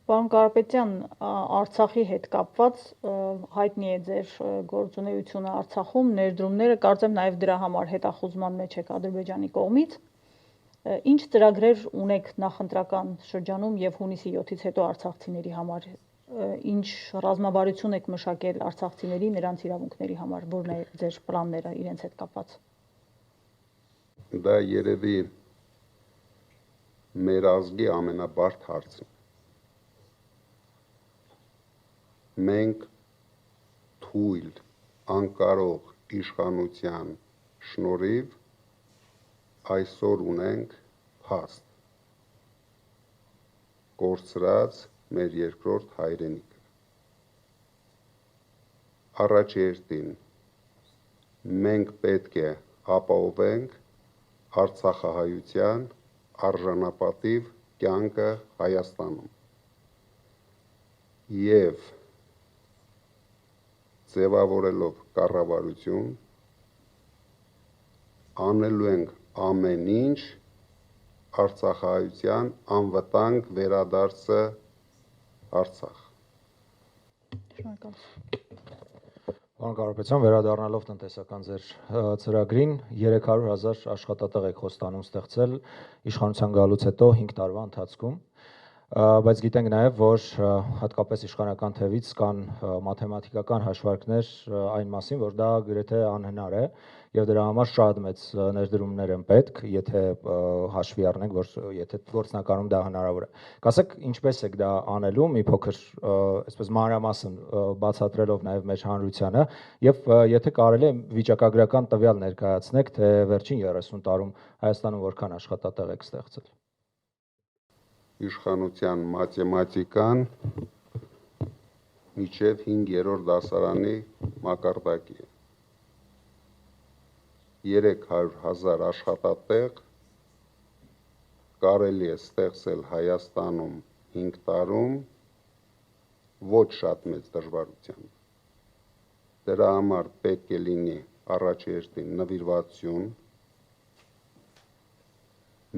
Պարոն Կարապետյան, Արցախի հետ կապված հայտնի է ձեր գործունեությունը Արցախում, ներդրումները, կարծեմ նաև դրա համար հետախուզման մեջ եք Ադրբեջանի կողմից։ Ինչ ծրագրեր ունեք նախընտրական շրջանում եւ հունիսի 7-ից հետո արցախցիների համար, ինչ ռազմավարություն եք մշակել արցախցիների, նրանց իրավունքների համար, որն է ձեր պլանները իրենց հետ կապված։ Դա երևի մեր ազգի ամենաբարդ հարցն է։ Մենք թույլ, անկարող իշխանության շնորհիվ այսօր ունենք փաստ, կորցրած մեր երկրորդ հայրենիքը։ Առաջերտին մենք պետք է ապահովենք արցախահայության արժանապատիվ կյանքը Հայաստանում եւ ձևավորելով կառավարություն անելու ենք ամեն ինչ արցախահայության անվտանգ վերադարձը Արցախ։ Պարոն Կարապետյան, վերադառնալով տնտեսական ձեր ծրագրին 300,000 աշխատատեղ եք խոստանում ստեղծել իշխանության գալուց հետո 5 տարվա ընթացքում, բայց գիտենք նաև, որ հատկապես իշխանական թևից կան մաթեմատիկական հաշվարկներ այն մասին, որ դա գրեթե անհնար է եւ դրա համար շատ մեծ ներդրումներ են պետք, եթե հաշվի առնենք, որ եթե գործնականում դա հնարավոր է։ Կասեք, ինչպես եք դա անելու, մի փոքր այսպես մանրամասն բացատրելով նաև մեր հանրությանը, եւ եթե կարելի է վիճակագրական տվյալ ներկայացնեք, թե վերջին 30 տարում Հայաստանում որքան աշխատատեղ եք ստեղծել։ Իշխանության մաթեմատիկան մինչև 5-րդ դասարանի մակարդակի է։ 300,000 աշխատատեղ կարելի է ստեղծել Հայաստանում 5 տարում ոչ շատ մեծ դժվարությամբ։ Դրա համար պետք է լինի առաջերտին նվիրվածություն։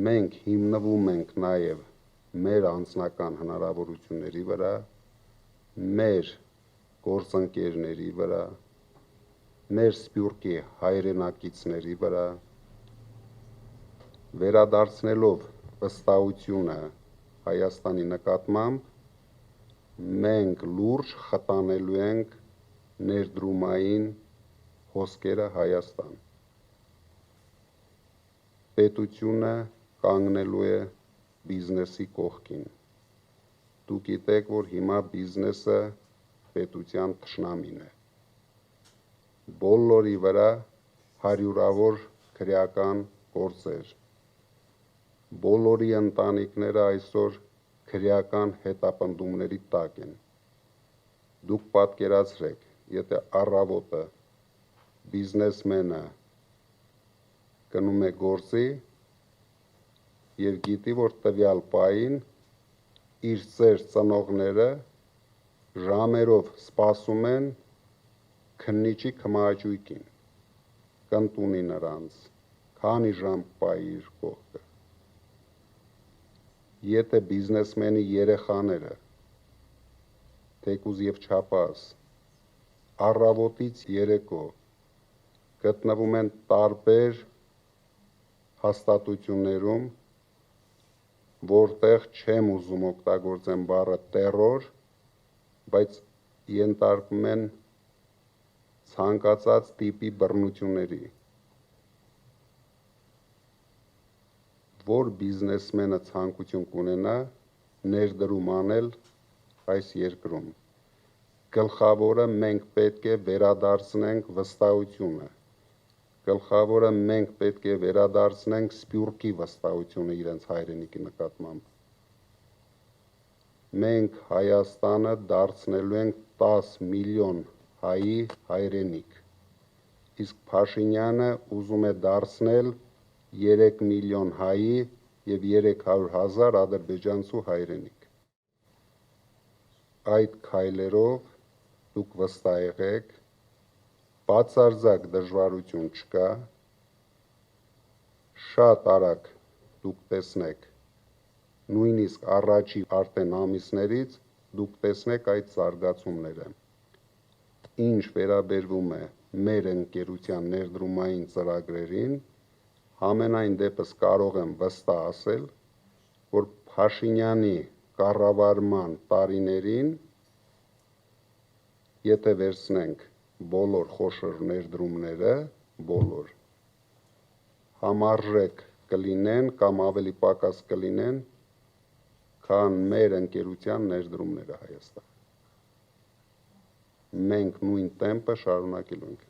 Մենք հիմնվում ենք նաև մեր անձնական հնարավորությունների վրա, մեր գործընկերների վրա, մեր սփյուռքի հայրենակիցների վրա, վերադարձնելով վստահությունը Հայաստանի նկատմամբ, մենք լուրջ խթանելու ենք ներդրումային հոսքերը Հայաստան։ Պետությունը կանգնելու է բիզնեսի կողքին։ Դուք գիտեք, որ հիմա բիզնեսը պետության թշնամին է։ Բոլորի վրա հարյուրավոր քրեական գործեր։ Բոլորի ընտանիքները այսօր քրեական հետապնդումների տակ են։ Դուք պատկերացրեք, եթե առավոտը բիզնեսմենը գնում է գործի եւ գիտի, որ տվյալ պահին իր ծեր ծնողները ժամերով սպասում են քննիչի քմահաճույքին, կընտունի նրանց, քանի ժամ պահի իր կողքը։ Եթե բիզնեսմենի երեխաները թեկուզ եւ չափած առավոտից երեկո գտնվում են տարբեր հաստատություններում, որտեղ չեմ ուզում օգտագործեմ բառը տերոր, բայց ենթարկվում են ցանկացած տիպի բռնությունների, որ բիզնեսմենը ցանկություն կունենա ներդրում անել այս երկրում։ Գլխավորը մենք պետք է վերադարձնենք վստահությունը, գլխավորը մենք պետք է վերադարձնենք սփյուռքի վստահությունը իրենց հայրենիքի նկատմամբ։ Մենք Հայաստանը դարձնելու ենք 10 միլիոն հայի հայրենիք, իսկ Փաշինյանը ուզում է դարձնել 3 միլիոն հայի եւ 300,000 ադրբեջանցու հայրենիք։ Այդ քայլերով դուք վստահ եղեք, բացարձակ դժվարություն չկա, շատ արագ դուք տեսնեք նույնիսկ առաջի արդեն ամիսներից դուք տեսնեք այդ զարգացումները։ Ինչ վերաբերվում է մեր ընկերության ներդրումային ծրագրերին, ամենայն դեպս կարող եմ վստահ ասել, որ Փաշինյանի կառավարման տարիներին, եթե վերցնենք բոլոր խոշոր ներդրումները, բոլոր, համարժեք կլինեն կամ ավելի պակաս կլինեն, քան մեր ընկերության ներդրումները Հայաստան։ Մենք նույն տեմպը շարունակելու ենք։